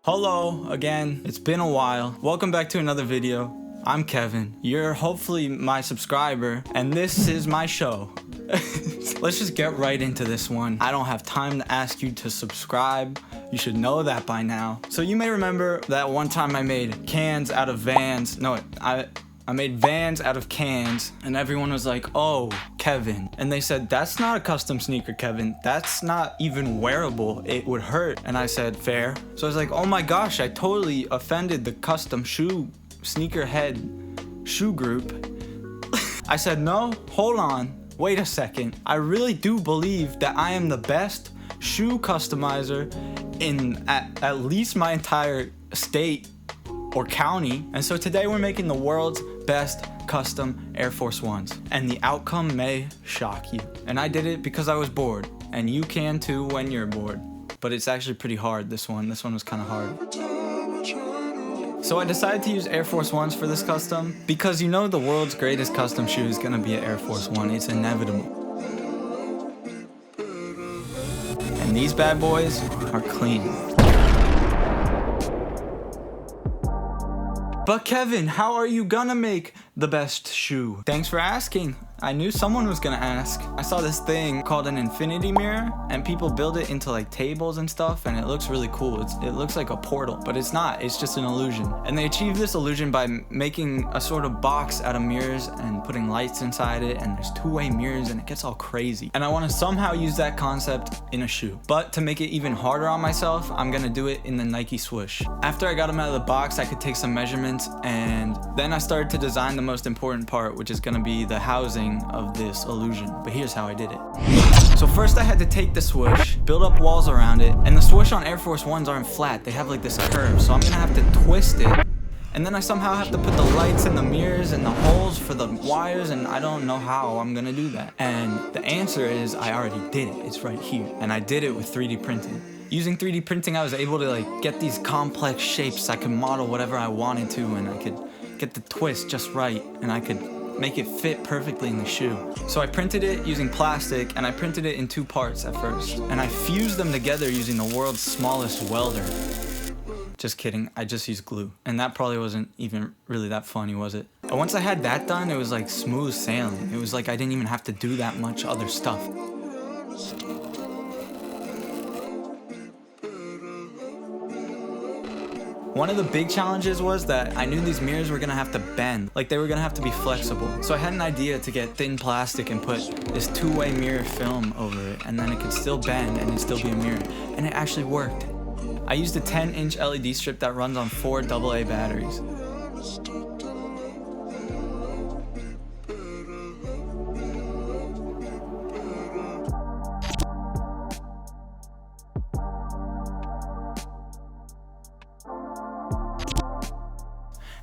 Hello again, it's been a while. Welcome back to another video. I'm Kevin. You're hopefully my subscriber, and this is my show. Let's just get right into this one. I don't have time to ask you to subscribe. You should know that by now. So you may remember that one time I made cans out of Vans. No, I made Vans out of cans, and everyone was like, oh, Kevin. And they said, that's not a custom sneaker, Kevin. That's not even wearable. It would hurt. And I said, fair. So I was like, oh my gosh, I totally offended the custom sneakerhead shoe group. I said, no, hold on, wait a second. I really do believe that I am the best shoe customizer in at least my entire state or county. And so today we're making the world's best custom Air Force Ones, and the outcome may shock you. And I did it because I was bored, and you can too when you're bored. But it's actually pretty hard, this one was kind of hard. So I decided to use Air Force Ones for this custom because you know the world's greatest custom shoe is gonna be an Air Force One. It's inevitable. And these bad boys are clean. But Kevin, how are you gonna make the best shoe? Thanks for asking. I knew someone was gonna ask. I saw this thing called an infinity mirror, and people build it into like tables and stuff, and it looks really cool. It looks like a portal, but it's not. It's just an illusion. And they achieve this illusion by making a sort of box out of mirrors and putting lights inside it, and there's two-way mirrors, and it gets all crazy. And I wanna somehow use that concept in a shoe. But to make it even harder on myself, I'm gonna do it in the Nike Swoosh. After I got them out of the box, I could take some measurements, and then I started to design the most important part, which is gonna be the housing of this illusion. But here's how I did it. So first I had to take the swoosh, build up walls around it, and the swoosh on Air Force Ones aren't flat, they have like this curve, so I'm gonna have to twist it, and then I somehow have to put the lights and the mirrors and the holes for the wires, and I don't know how I'm gonna do that. And the answer is I already did it. It's right here. And I did it with 3D printing. Using 3D printing, I was able to like get these complex shapes. I could model whatever I wanted to, and I could get the twist just right, and I could make it fit perfectly in the shoe. So I printed it using plastic, and I printed it in 2 parts at first. And I fused them together using the world's smallest welder. Just kidding, I just used glue. And that probably wasn't even really that funny, was it? And once I had that done, it was like smooth sailing. It was like I didn't even have to do that much other stuff. One of the big challenges was that I knew these mirrors were gonna have to bend, like they were gonna have to be flexible. So I had an idea to get thin plastic and put this two-way mirror film over it, and then it could still bend and it'd still be a mirror. And it actually worked. I used a 10-inch LED strip that runs on 4 AA batteries.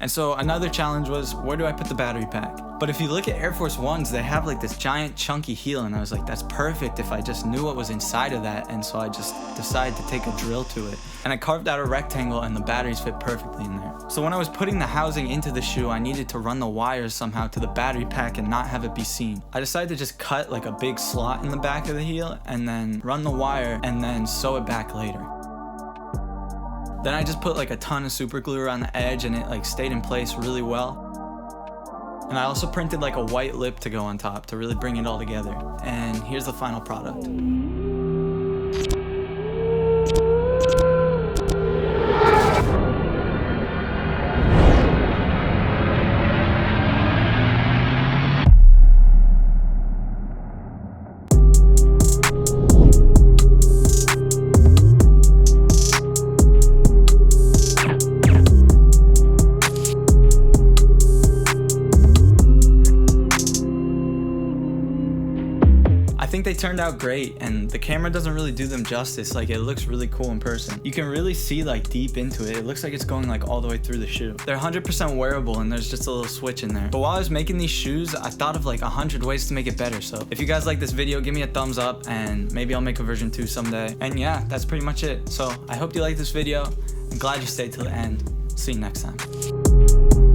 And so another challenge was, where do I put the battery pack? But if you look at Air Force Ones, they have like this giant chunky heel, and I was like, that's perfect if I just knew what was inside of that. And so I just decided to take a drill to it. And I carved out a rectangle, and the batteries fit perfectly in there. So when I was putting the housing into the shoe, I needed to run the wires somehow to the battery pack and not have it be seen. I decided to just cut like a big slot in the back of the heel, and then run the wire, and then sew it back later. Then I just put like a ton of super glue around the edge, and it like stayed in place really well. And I also printed like a white lip to go on top to really bring it all together. And here's the final product. I think they turned out great, and the camera doesn't really do them justice. Like, it looks really cool in person. You can really see like deep into it. It looks like it's going like all the way through the shoe. They're 100% wearable, and there's just a little switch in there. But while I was making these shoes, I thought of like 100 ways to make it better. So if you guys like this video, give me a thumbs up, and maybe I'll make a version 2 someday. And yeah, that's pretty much it. So I hope you like this video. I'm glad you stayed till the end. See you next time.